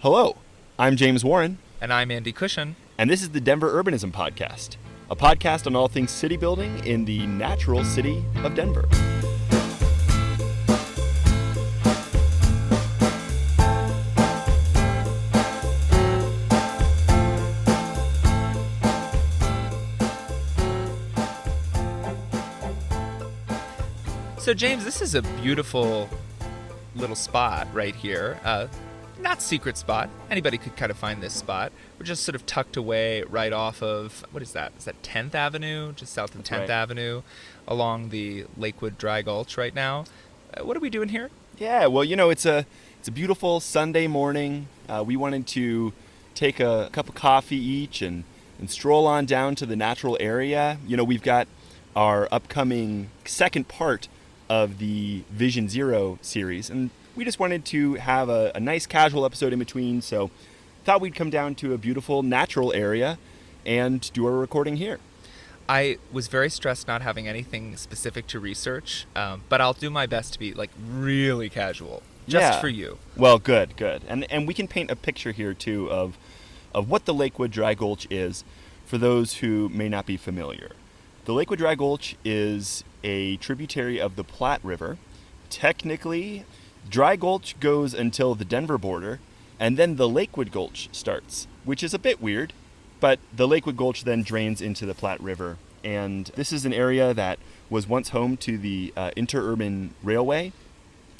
Hello, I'm James Warren, And I'm Andy Cushion. and this is the Denver Urbanism Podcast, a podcast on all things city building in the natural city of Denver. So, James, this is a beautiful little spot right here. Not secret spot. Anybody could kind of find this spot. We're just sort of tucked away right off of, what is that? Is that 10th Avenue? Just south of 10th right. Avenue along the Lakewood Dry Gulch right now. What are we doing here? Yeah, well, it's a beautiful Sunday morning. We wanted to take a cup of coffee each and stroll on down to the natural area. We've got our upcoming second part of the Vision Zero series, and we just wanted to have a nice casual episode in between, so thought we'd come down to a beautiful natural area and do our recording here. I was very stressed not having anything specific to research, but I'll do my best to be really casual, just for you. Well, good. And we can paint a picture here too of what the Lakewood Dry Gulch is for those who may not be familiar. The Lakewood Dry Gulch is a tributary of the Platte River. Technically, Dry Gulch goes until the Denver border, and then the Lakewood Gulch starts, which is a bit weird, but the Lakewood Gulch then drains into the Platte River. And this is an area that was once home to the interurban railway.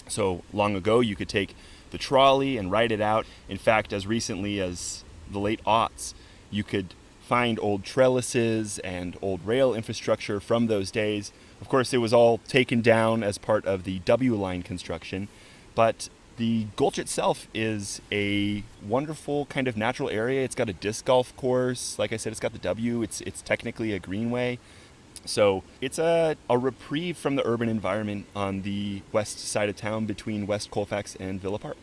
So long ago, you could take the trolley and ride it out. In fact, as recently as the late aughts, you could find old trellises and old rail infrastructure from those days. Of course, it was all taken down as part of the W line construction, but the gulch itself is a wonderful kind of natural area. It's got a disc golf course. Like I said, it's got the W. It's technically a greenway. So it's a reprieve from the urban environment on the west side of town between West Colfax and Villa Park.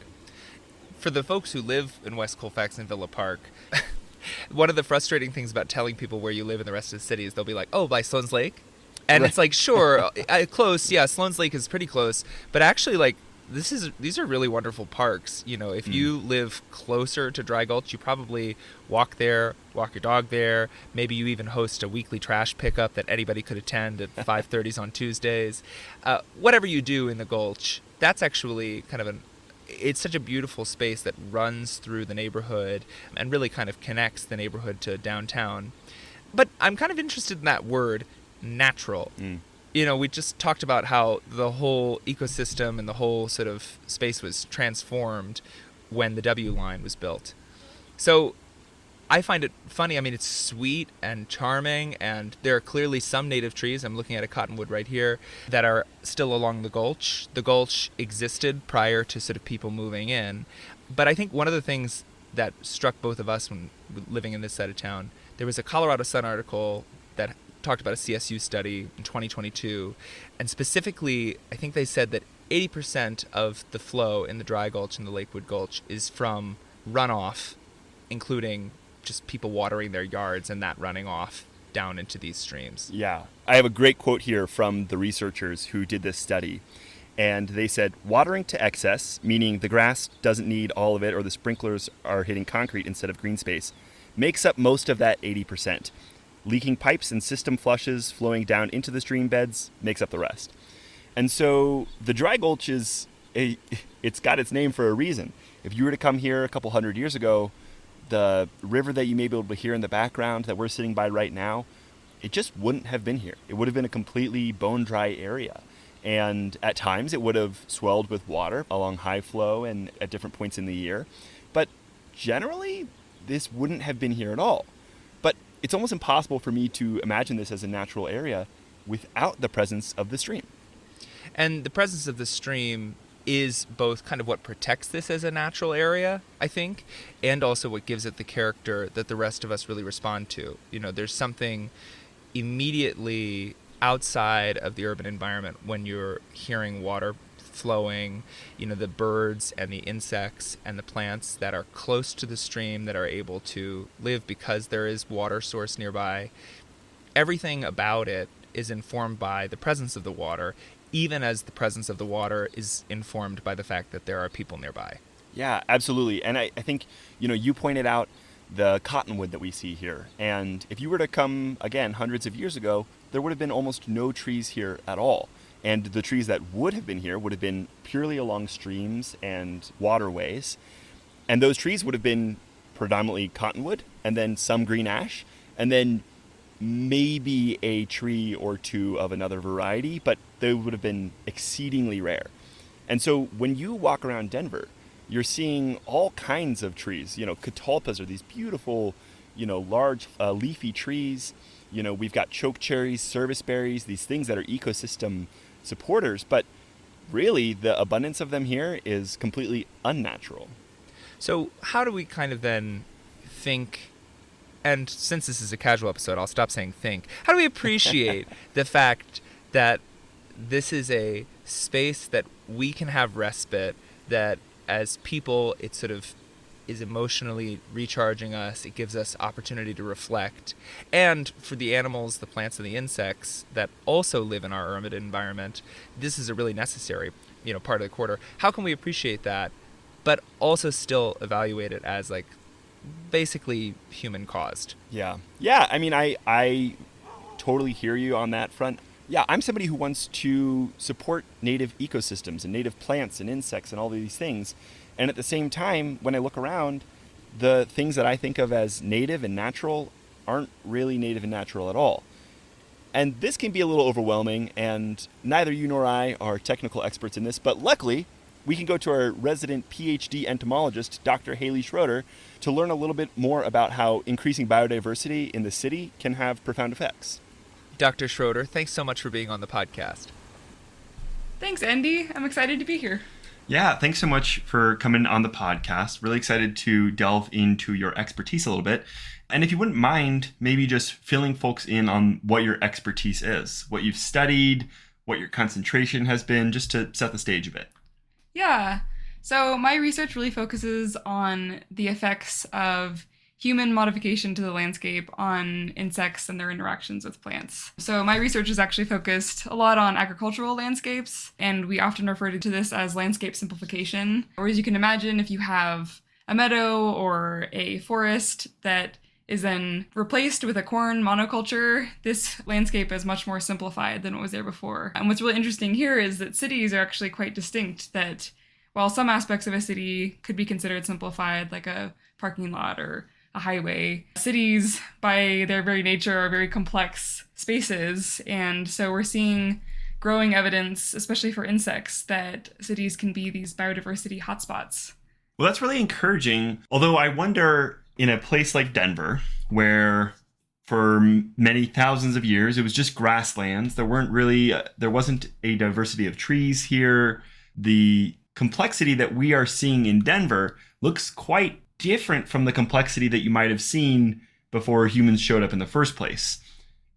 For the folks who live in West Colfax and Villa Park, one of the frustrating things about telling people where you live in the rest of the city is they'll be like, oh, by Sloan's Lake? And Right. it's like, sure, close. Yeah, Sloan's Lake is pretty close. But actually, these are really wonderful parks. If you live closer to Dry Gulch, you probably walk there, walk your dog there. Maybe you even host a weekly trash pickup that anybody could attend at 5:30s on Tuesdays. Whatever you do in the Gulch, that's actually it's such a beautiful space that runs through the neighborhood and really kind of connects the neighborhood to downtown. But I'm kind of interested in that word, natural. We just talked about how the whole ecosystem and the whole sort of space was transformed when the W line was built. So I find it funny. I mean, it's sweet and charming, and there are clearly some native trees. I'm looking at a cottonwood right here that are still along the gulch. The gulch existed prior to sort of people moving in. But I think one of the things that struck both of us when living in this side of town, there was a Colorado Sun article that talked about a CSU study in 2022, and specifically, I think they said that 80% of the flow in the Dry Gulch and the Lakewood Gulch is from runoff, including just people watering their yards and that running off down into these streams. Yeah. I have a great quote here from the researchers who did this study. And they said, watering to excess, meaning the grass doesn't need all of it or the sprinklers are hitting concrete instead of green space, makes up most of that 80%. Leaking pipes and system flushes flowing down into the stream beds makes up the rest. And so the Dry Gulch it's got its name for a reason. If you were to come here a couple hundred years ago, the river that you may be able to hear in the background that we're sitting by right now, it just wouldn't have been here. It would have been a completely bone-dry area. And at times it would have swelled with water along high flow and at different points in the year. But generally, this wouldn't have been here at all. But it's almost impossible for me to imagine this as a natural area without the presence of the stream. And the presence of the stream is both kind of what protects this as a natural area, I think, and also what gives it the character that the rest of us really respond to. There's something immediately outside of the urban environment when you're hearing water flowing, the birds and the insects and the plants that are close to the stream that are able to live because there is water source nearby. Everything about it is informed by the presence of the water, even as the presence of the water is informed by the fact that there are people nearby. Yeah, absolutely. And I think, you pointed out the cottonwood that we see here. And if you were to come, again, hundreds of years ago, there would have been almost no trees here at all. And the trees that would have been here would have been purely along streams and waterways. And those trees would have been predominantly cottonwood, and then some green ash, and then maybe a tree or two of another variety, but they would have been exceedingly rare. And so when you walk around Denver, you're seeing all kinds of trees. Catalpas are these beautiful, large leafy trees. We've got chokecherries, serviceberries, these things that are ecosystem supporters, but really the abundance of them here is completely unnatural. So how do we kind of then think, and since this is a casual episode, I'll stop saying think. How do we appreciate the fact that this is a space that we can have respite, that as people, it sort of is emotionally recharging us. It gives us opportunity to reflect. And for the animals, the plants, and the insects that also live in our urban environment, this is a really necessary, part of the quarter. How can we appreciate that, but also still evaluate it as like basically human caused? Yeah. I mean, I totally hear you on that front. Yeah, I'm somebody who wants to support native ecosystems and native plants and insects and all these things. And at the same time, when I look around, the things that I think of as native and natural aren't really native and natural at all. And this can be a little overwhelming, and neither you nor I are technical experts in this, but luckily, we can go to our resident PhD entomologist, Dr. Haley Schroeder, to learn a little bit more about how increasing biodiversity in the city can have profound effects. Dr. Schroeder, thanks so much for being on the podcast. Thanks, Andy. I'm excited to be here. Yeah, thanks so much for coming on the podcast. Really excited to delve into your expertise a little bit. And if you wouldn't mind, maybe just filling folks in on what your expertise is, what you've studied, what your concentration has been, just to set the stage a bit. Yeah. So my research really focuses on the effects of human modification to the landscape on insects and their interactions with plants. So my research is actually focused a lot on agricultural landscapes, and we often refer to this as landscape simplification. Or as you can imagine, if you have a meadow or a forest that is then replaced with a corn monoculture, this landscape is much more simplified than what was there before. And what's really interesting here is that cities are actually quite distinct, that while some aspects of a city could be considered simplified, like a parking lot or a highway, cities by their very nature are very complex spaces. And so we're seeing growing evidence, especially for insects, that cities can be these biodiversity hotspots. Well, that's really encouraging. Although I wonder, in a place like Denver, where for many thousands of years it was just grasslands, there wasn't a diversity of trees here. The complexity that we are seeing in Denver looks quite different from the complexity that you might have seen before humans showed up in the first place.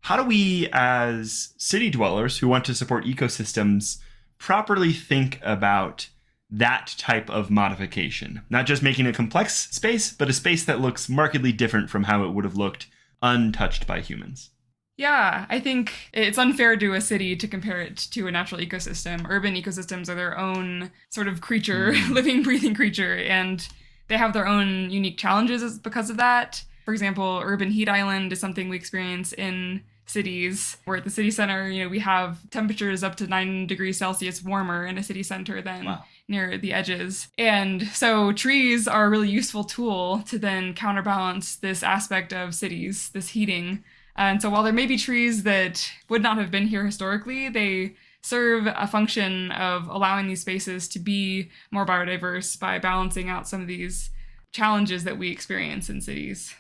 How do we, as city dwellers who want to support ecosystems, properly think about that type of modification? Not just making a complex space, but a space that looks markedly different from how it would have looked untouched by humans. Yeah, I think it's unfair to a city to compare it to a natural ecosystem. Urban ecosystems are their own sort of creature, living, breathing creature, and they have their own unique challenges because of that. For example, urban heat island is something we experience in cities. We're at the city center, we have temperatures up to 9 degrees Celsius warmer in a city center than near the edges. And so trees are a really useful tool to then counterbalance this aspect of cities, this heating. And so while there may be trees that would not have been here historically, they serve a function of allowing these spaces to be more biodiverse by balancing out some of these challenges that we experience in cities.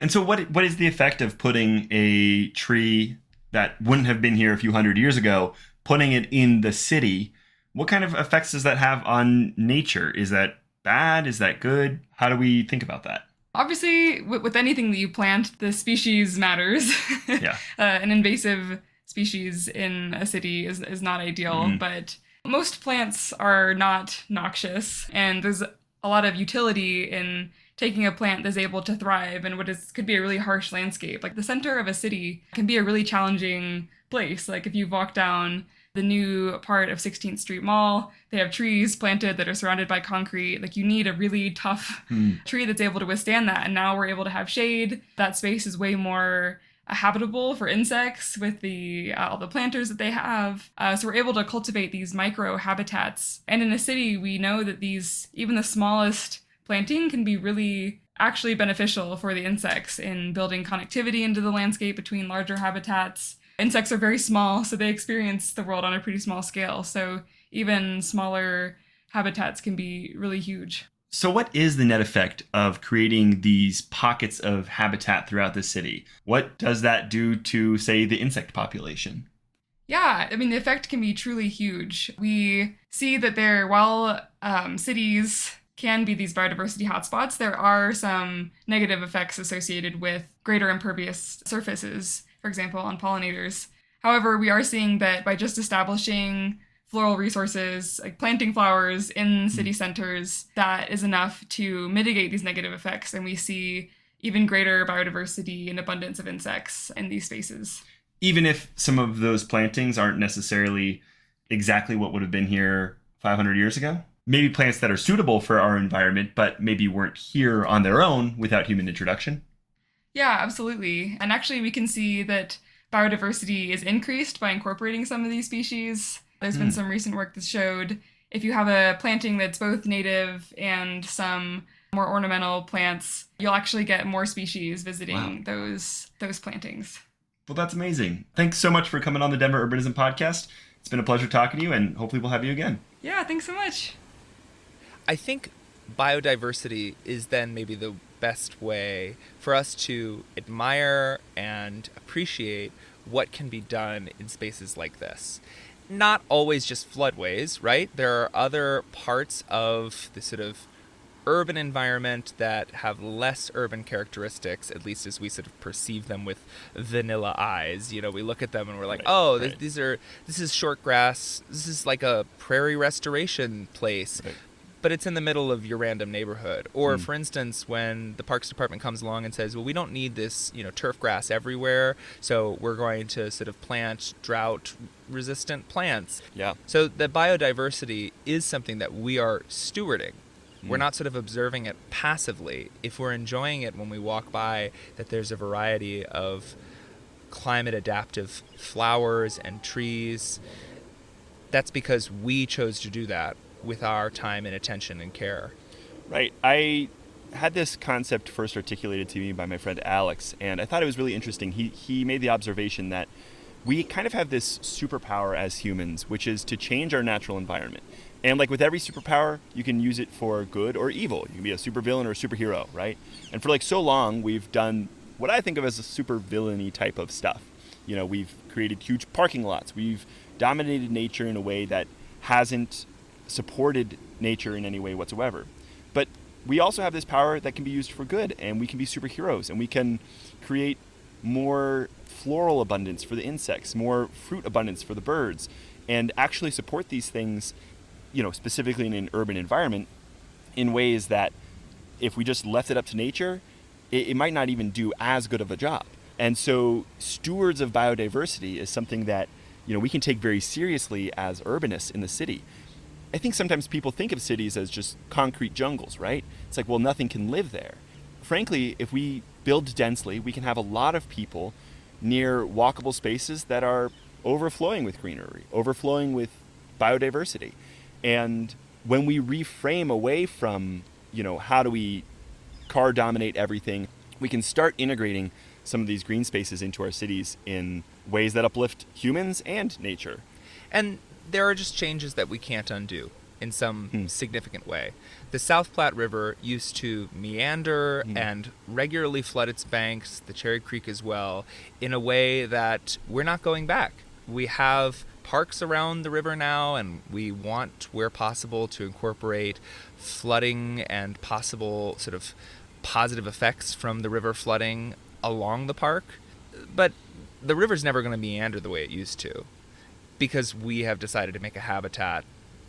And so what is the effect of putting a tree that wouldn't have been here a few hundred years ago, putting it in the city? What kind of effects does that have on nature? Is that bad? Is that good? How do we think about that? Obviously, with anything that you plant, the species matters. Yeah. An invasive species in a city is not ideal, but most plants are not noxious, and there's a lot of utility in taking a plant that's able to thrive in could be a really harsh landscape. Like the center of a city can be a really challenging place. Like if you walk down the the new part of 16th Street Mall. They have trees planted that are surrounded by concrete. Like, you need a really tough tree that's able to withstand that. And now we're able to have shade. That space is way more habitable for insects with the all the planters that they have. So we're able to cultivate these micro habitats. And in a city, we know that these, even the smallest planting can be really actually beneficial for the insects in building connectivity into the landscape between larger habitats. Insects are very small, so they experience the world on a pretty small scale. So even smaller habitats can be really huge. So what is the net effect of creating these pockets of habitat throughout the city? What does that do to, say, the insect population? Yeah, I mean, the effect can be truly huge. We see that while cities can be these biodiversity hotspots, there are some negative effects associated with greater impervious surfaces, for example, on pollinators. However, we are seeing that by just establishing floral resources, like planting flowers in city centers, that is enough to mitigate these negative effects. And we see even greater biodiversity and abundance of insects in these spaces. Even if some of those plantings aren't necessarily exactly what would have been here 500 years ago? Maybe plants that are suitable for our environment, but maybe weren't here on their own without human introduction? Yeah, absolutely. And actually, we can see that biodiversity is increased by incorporating some of these species. There's been some recent work that showed if you have a planting that's both native and some more ornamental plants, you'll actually get more species visiting those plantings. Well, that's amazing. Thanks so much for coming on the Denver Urbanism Podcast. It's been a pleasure talking to you, and hopefully we'll have you again. Yeah, thanks so much. I think biodiversity is then maybe the best way for us to admire and appreciate what can be done in spaces like this. Not always just floodways, right? There are other parts of the sort of urban environment that have less urban characteristics, at least as we sort of perceive them with vanilla eyes. You know, we look at them and we're like, this is short grass. This is like a prairie restoration place. Right. But it's in the middle of your random neighborhood. Or, for instance, when the Parks Department comes along and says, well, we don't need this, turf grass everywhere, so we're going to sort of plant drought-resistant plants. Yeah. So the biodiversity is something that we are stewarding. We're not sort of observing it passively. If we're enjoying it when we walk by, that there's a variety of climate-adaptive flowers and trees, that's because we chose to do that with our time and attention and care. Right. I had this concept first articulated to me by my friend Alex, and I thought it was really interesting. He made the observation that we kind of have this superpower as humans, which is to change our natural environment. And like with every superpower, you can use it for good or evil. You can be a supervillain or a superhero, right? And for like so long, we've done what I think of as a supervillainy type of stuff. We've created huge parking lots. We've dominated nature in a way that hasn't supported nature in any way whatsoever. But we also have this power that can be used for good, and we can be superheroes, and we can create more floral abundance for the insects, more fruit abundance for the birds, and actually support these things, specifically in an urban environment, in ways that if we just left it up to nature, it might not even do as good of a job. And so stewards of biodiversity is something that, we can take very seriously as urbanists in the city. I think sometimes people think of cities as just concrete jungles, right? It's like, well, nothing can live there. Frankly, if we build densely, we can have a lot of people near walkable spaces that are overflowing with greenery, overflowing with biodiversity. And when we reframe away from, how do we car dominate everything, we can start integrating some of these green spaces into our cities in ways that uplift humans and nature. And there are just changes that we can't undo in some significant way. The South Platte River used to meander and regularly flood its banks, the Cherry Creek as well, in a way that we're not going back. We have parks around the river now, and we want, where possible, to incorporate flooding and possible sort of positive effects from the river flooding along the park. But the river's never going to meander the way it used to, because we have decided to make a habitat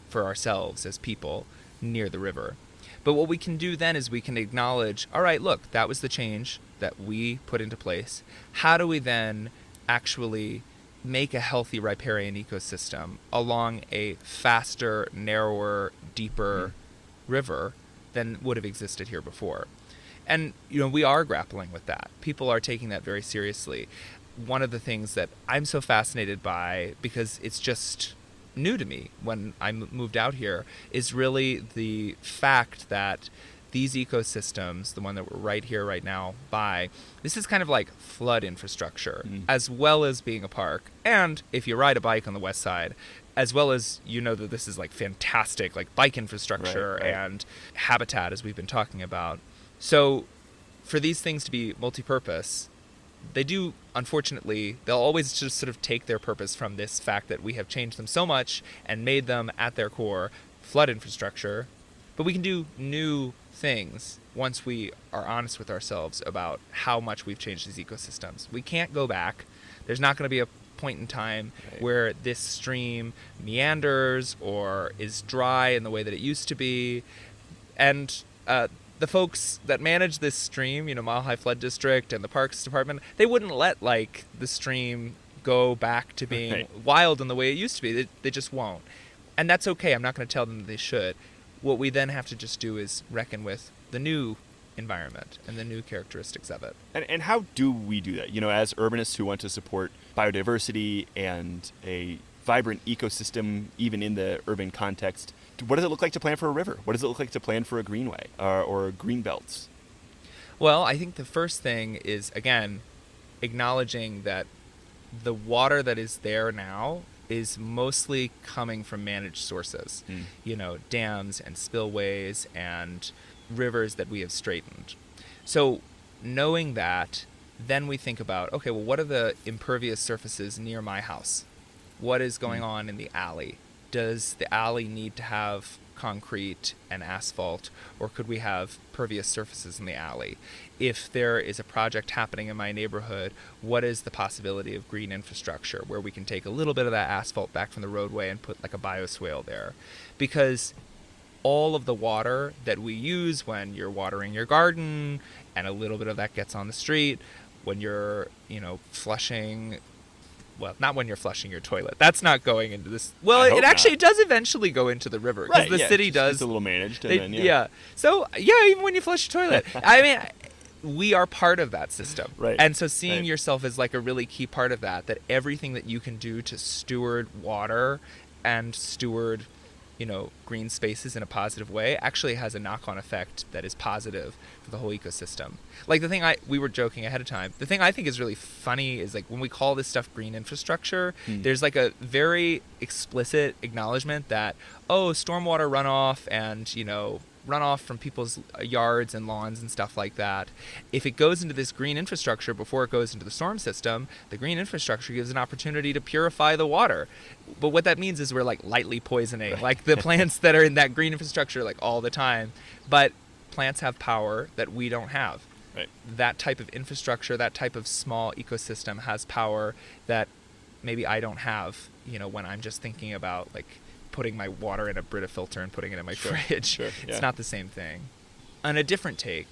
for ourselves as people near the river. But what we can do then is we can acknowledge, all right, look, that was the change that we put into place. How do we then actually make a healthy riparian ecosystem along a faster, narrower, deeper river than would have existed here before. And, we are grappling with that. People are taking that very seriously. One of the things that I'm so fascinated by, because it's just new to me when I moved out here, is really the fact that these ecosystems, the one that we're right here, right now, this is kind of like flood infrastructure, as well as being a park. And if you ride a bike on the west side, as well as that this is like fantastic, like bike infrastructure Right. and habitat, as we've been talking about. So for these things to be multi-purpose, they do, unfortunately, they'll always just sort of take their purpose from this fact that we have changed them so much and made them, at their core, flood infrastructure. But we can do new things once we are honest with ourselves about how much we've changed these ecosystems. We can't go back. There's not going to be a point in time where this stream meanders or is dry in the way that it used to be. And the folks that manage this stream, Mile High Flood District and the Parks Department, they wouldn't let the stream go back to being wild in the way it used to be. They just won't. And that's okay. I'm not going to tell them that they should. What we then have to just do is reckon with the new environment and the new characteristics of it. And how do we do that? As urbanists who want to support biodiversity and a vibrant ecosystem, even in the urban context, what does it look like to plan for a river? What does it look like to plan for a greenway or green belts? Well, I think the first thing is, again, acknowledging that the water that is there now is mostly coming from managed sources, dams and spillways and rivers that we have straightened. So knowing that, then we think about, okay, well, what are the impervious surfaces near my house? What is going on in the alley? Does the alley need to have concrete and asphalt, or could we have pervious surfaces in the alley? If there is a project happening in my neighborhood, what is the possibility of green infrastructure where we can take a little bit of that asphalt back from the roadway and put like a bioswale there? Because all of the water that we use when you're watering your garden, and a little bit of that gets on the street, when you're, flushing, well, not when you're flushing your toilet. That's not going into this. Well, it actually does eventually go into the river, because the city does. It's a little managed. So, even when you flush your toilet. I mean, we are part of that system. Right. And so seeing yourself as like a really key part of that everything that you can do to steward water and steward, green spaces in a positive way actually has a knock-on effect that is positive for the whole ecosystem. Like we were joking ahead of time, the thing I think is really funny is like when we call this stuff green infrastructure, there's like a very explicit acknowledgement that, stormwater runoff and, runoff from people's yards and lawns and stuff like that. If it goes into this green infrastructure before it goes into the storm system, the green infrastructure gives an opportunity to purify the water. But what that means is we're like lightly poisoning like the plants that are in that green infrastructure like all the time. But plants have power that we don't have. Right. That type of infrastructure, that type of small ecosystem has power that maybe I don't have, when I'm just thinking about like putting my water in a Brita filter and putting it in my fridge. It's not the same thing. On a different take,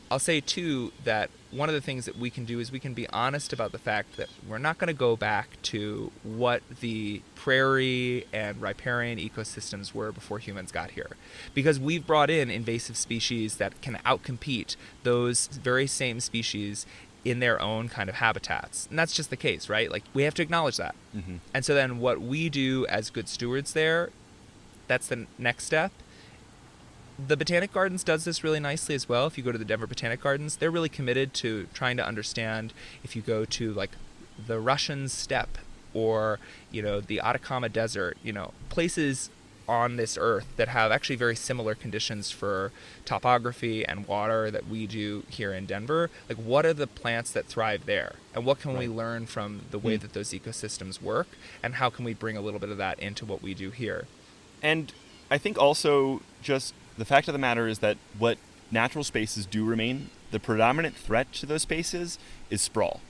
I'll say too that one of the things that we can do is we can be honest about the fact that we're not going to go back to what the prairie and riparian ecosystems were before humans got here, because we've brought in invasive species that can outcompete those very same species in their own kind of habitats. And that's just the case, right? Like, we have to acknowledge that. And so then what we do as good stewards there, that's the next step. The Botanic Gardens does this really nicely as well. If you go to the Denver Botanic Gardens, they're really committed to trying to understand, if you go to like the Russian steppe or, the Atacama Desert, places on this earth that have actually very similar conditions for topography and water that we do here in Denver. Like, what are the plants that thrive there? And what can we learn from the way that those ecosystems work? And how can we bring a little bit of that into what we do here? And I think also just the fact of the matter is that what natural spaces do remain, the predominant threat to those spaces is sprawl.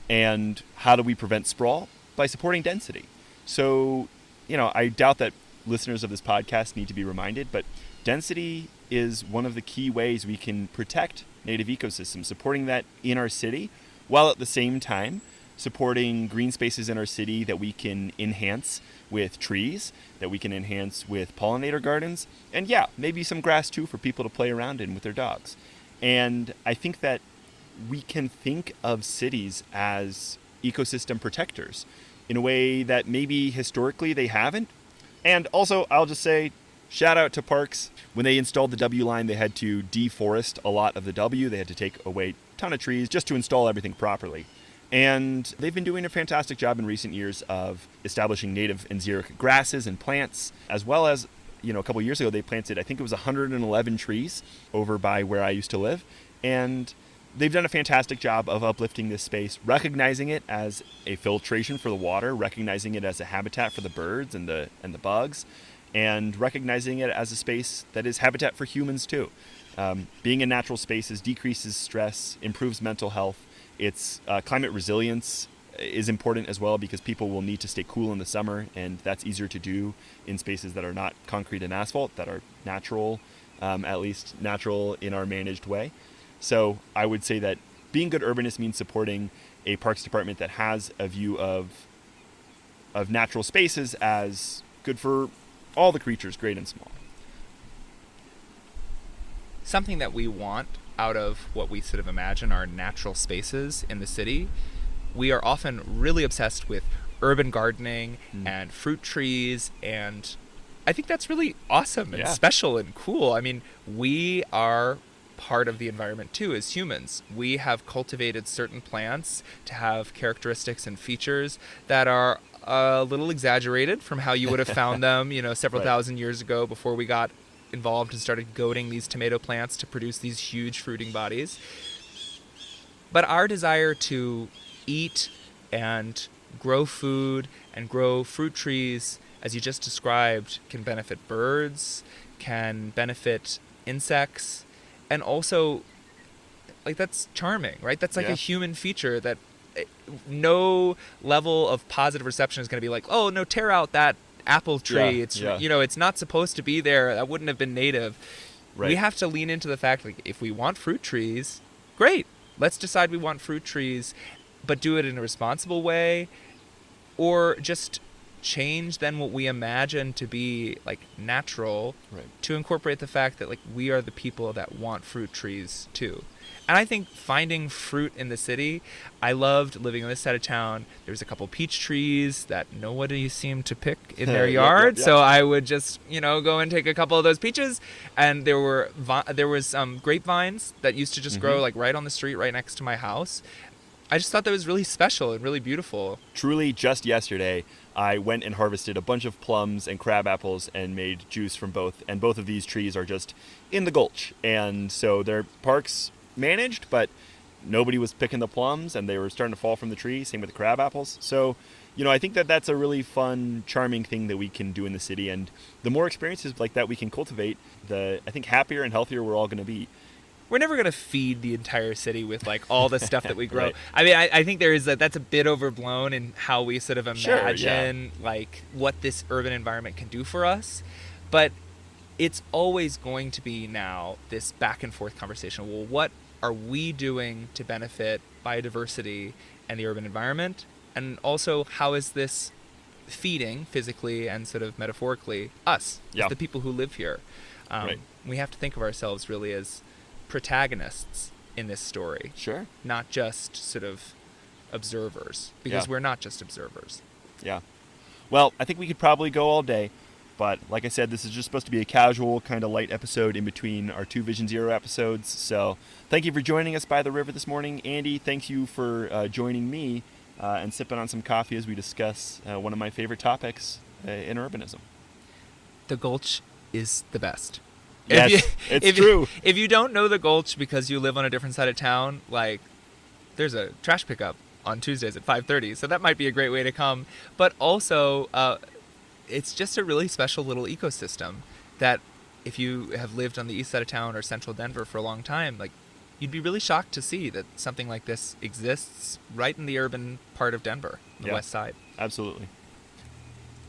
And how do we prevent sprawl? By supporting density. So, I doubt that listeners of this podcast need to be reminded, but density is one of the key ways we can protect native ecosystems, supporting that in our city, while at the same time supporting green spaces in our city that we can enhance with trees, that we can enhance with pollinator gardens, and yeah, maybe some grass too for people to play around in with their dogs. And I think that we can think of cities as ecosystem protectors in a way that maybe historically they haven't. And also, I'll just say, shout out to parks. When they installed the W line, they had to deforest a lot of the W. They had to take away a ton of trees just to install everything properly. And they've been doing a fantastic job in recent years of establishing native and xeric grasses and plants, as well as, a couple years ago, they planted, I think it was 111 trees over by where I used to live. And they've done a fantastic job of uplifting this space, recognizing it as a filtration for the water, recognizing it as a habitat for the birds and the bugs, and recognizing it as a space that is habitat for humans too. Being in natural spaces decreases stress, improves mental health. Its climate resilience is important as well, because people will need to stay cool in the summer, and that's easier to do in spaces that are not concrete and asphalt, that are natural, at least natural in our managed way. So I would say that being good urbanists means supporting a parks department that has a view of natural spaces as good for all the creatures, great and small. Something that we want out of what we sort of imagine are natural spaces in the city, we are often really obsessed with urban gardening and fruit trees, and I think that's really awesome and special and cool. I mean, we are part of the environment too as humans. We have cultivated certain plants to have characteristics and features that are a little exaggerated from how you would have found them, several thousand years ago before we got involved and started goading these tomato plants to produce these huge fruiting bodies. But our desire to eat and grow food and grow fruit trees, as you just described, can benefit birds, can benefit insects, and also, that's charming, right? That's a human feature that no level of positive reception is going to be like, oh, no, tear out that apple tree. It's not supposed to be there. That wouldn't have been native. Right. We have to lean into the fact, if we want fruit trees, great. Let's decide we want fruit trees, but do it in a responsible way, or just change then what we imagine to be natural to incorporate the fact that we are the people that want fruit trees too. And I think finding fruit in the city, I loved living on this side of town. There was a couple peach trees that nobody seemed to pick in their yard. So I would just, go and take a couple of those peaches. And there was grapevines that used to just grow right on the street, right next to my house. I just thought that was really special and really beautiful. Truly, just yesterday, I went and harvested a bunch of plums and crab apples and made juice from both. And both of these trees are just in the Gulch. And so they're parks managed, but nobody was picking the plums and they were starting to fall from the tree. Same with the crab apples. So, I think that that's a really fun, charming thing that we can do in the city. And the more experiences like that we can cultivate, I think happier and healthier we're all going to be. We're never going to feed the entire city with all the stuff that we grow. Right. I mean, I think that's a bit overblown in how we sort of imagine what this urban environment can do for us. But it's always going to be now this back and forth conversation. Well, what are we doing to benefit biodiversity and the urban environment? And also, how is this feeding physically and sort of metaphorically us, as the people who live here? We have to think of ourselves really as protagonists in this story. Sure. Not just sort of observers, because we're not just observers. Yeah. Well, I think we could probably go all day, but like I said, this is just supposed to be a casual, kind of light episode in between our two Vision Zero episodes. So thank you for joining us by the river this morning. Andy, thank you for joining me and sipping on some coffee as we discuss one of my favorite topics in urbanism. The Gulch is the best. Yes, it's true. If you don't know the Gulch because you live on a different side of town, there's a trash pickup on Tuesdays at 5:30, so that might be a great way to come. But also, it's just a really special little ecosystem that if you have lived on the east side of town or central Denver for a long time, you'd be really shocked to see that something like this exists right in the urban part of Denver, the west side. Absolutely.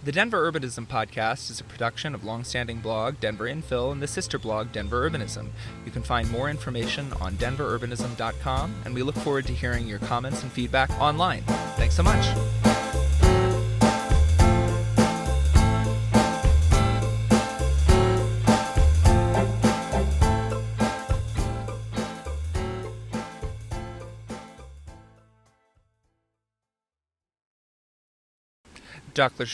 The Denver Urbanism Podcast is a production of longstanding blog Denver Infill and the sister blog Denver Urbanism. You can find more information on denverurbanism.com, and we look forward to hearing your comments and feedback online. Thanks so much. Dr.